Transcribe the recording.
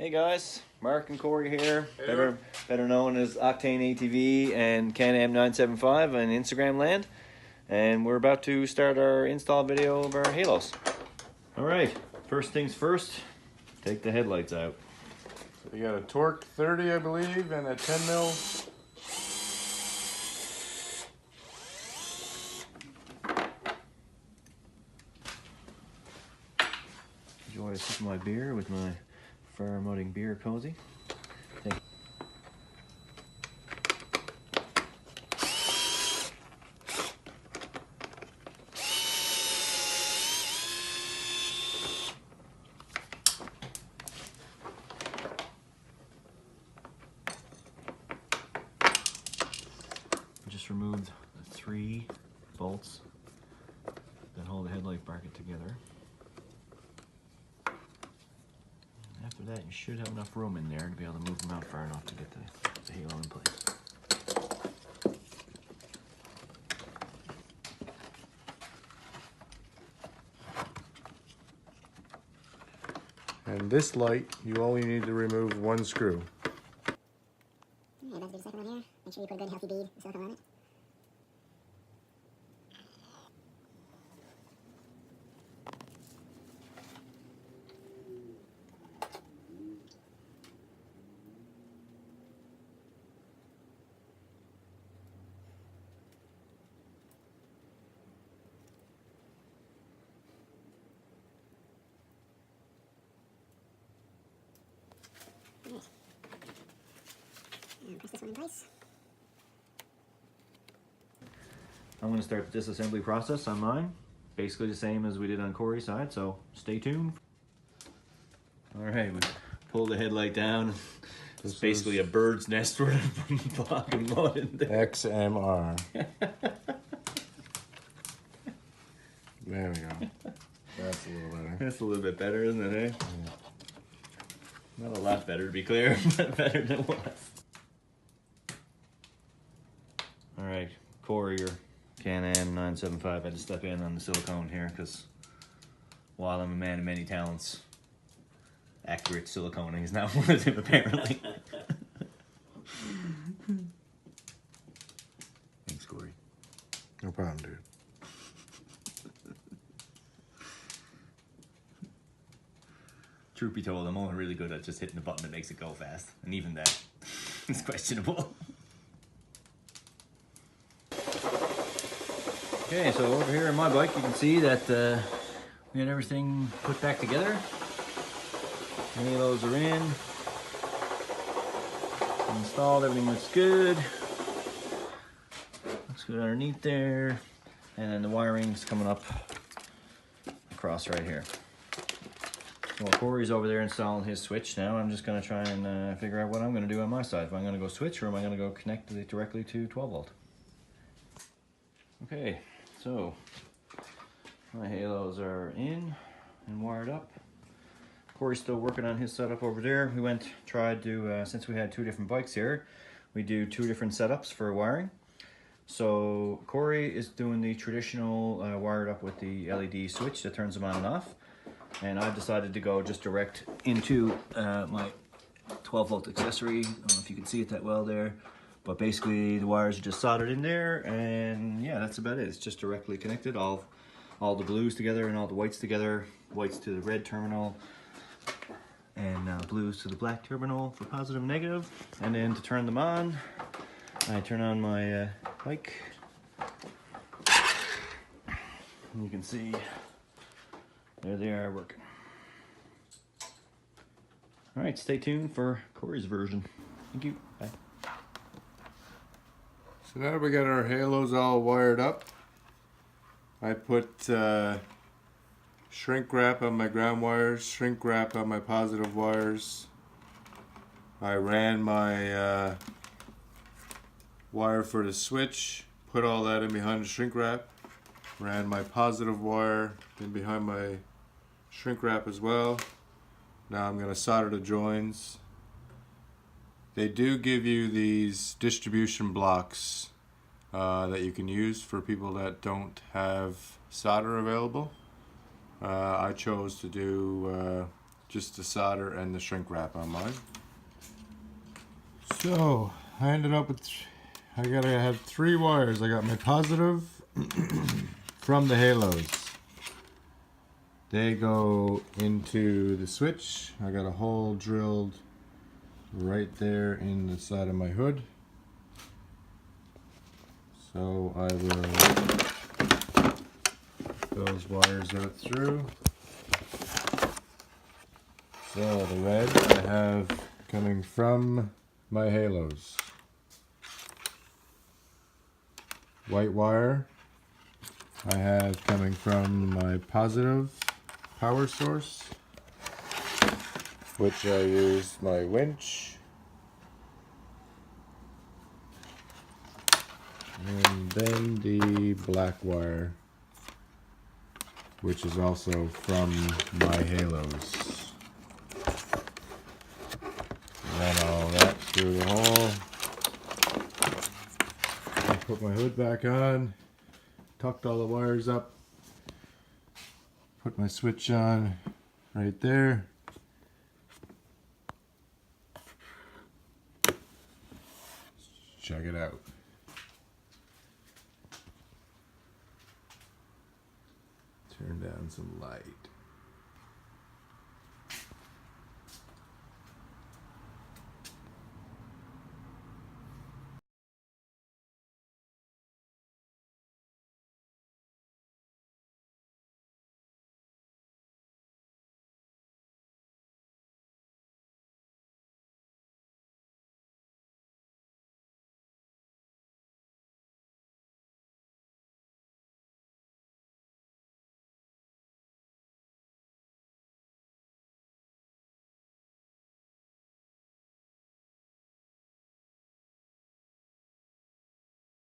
Hey guys, Mark and Corey here, Hey. better known as Octane ATV and Can-Am 975 on Instagram land, and we're about to start our install video of our halos. All right, first things first, take the headlights out. So you got a Torque 30, I believe, and a 10 mil. Enjoy a sip of my beer with my Farmudding beer cozy. Thank you. Just removed the 3 bolts that hold the headlight bracket together. After that, you should have enough room in there to be able to move them out far enough to get the halo in place. And this light, you only need to remove 1 screw. Okay, about to do the second one here. Make sure you put a good healthy bead of silicone on it. Alright. And press this one in place. I'm going to start the disassembly process on mine. Basically the same as we did on Corey's side, so stay tuned. Alright, we pull the headlight down. It's basically a bird's nest worth of block and mud in there. XMR. There we go. That's a little better. That's a little bit better, isn't it, eh? Yeah. Not a lot better, to be clear, but better than it was. Alright, Corey, your Can-Am 975 had to step in on the silicone here, because while I'm a man of many talents, accurate siliconing is not one of them, apparently. Thanks, Corey. No problem, dude. Truth be told, I'm only really good at just hitting the button that makes it go fast, and even that is questionable. Okay, so over here on my bike, you can see that we had everything put back together. Halos are in. Installed, everything looks good. Looks good underneath there. And then the wiring's coming up across right here. Well, Corey's over there installing his switch now. I'm just gonna try and figure out what I'm gonna do on my side. If I'm gonna go switch or am I gonna go connect it directly to 12 volt. Okay, so my halos are in and wired up. Corey's still working on his setup over there. We tried to, since we had 2 different bikes here, we do 2 different setups for wiring. So Corey is doing the traditional wired up with the LED switch that turns them on and off. And I've decided to go just direct into my 12 volt accessory. I don't know if you can see it that well there, but basically the wires are just soldered in there, and yeah, that's about it. It's just directly connected, all the blues together and all the whites together, whites to the red terminal, and blues to the black terminal for positive and negative. And then to turn them on, I turn on my bike. And you can see there they are working. All right, stay tuned for Corey's version. Thank you. Bye. So now we got our halos all wired up. I put shrink wrap on my ground wires, shrink wrap on my positive wires. I ran my wire for the switch, put all that in behind the shrink wrap. Ran my positive wire in behind my shrink wrap as well. Now I'm going to solder the joins. They do give you these distribution blocks that you can use for people that don't have solder available. I chose to do just the solder and the shrink wrap on mine. So I ended up with, I gotta have 3 wires. I got my positive from the halos. They go into the switch. I got a hole drilled right there in the side of my hood. So I will put those wires out through. So the red I have coming from my halos. White wire I have coming from my positive power source, which I use my winch. And then the black wire, which is also from my halos. Run all that through the hole. Put my hood back on. Tucked all the wires up. Put my switch on right there. Check it out. Turn down some light.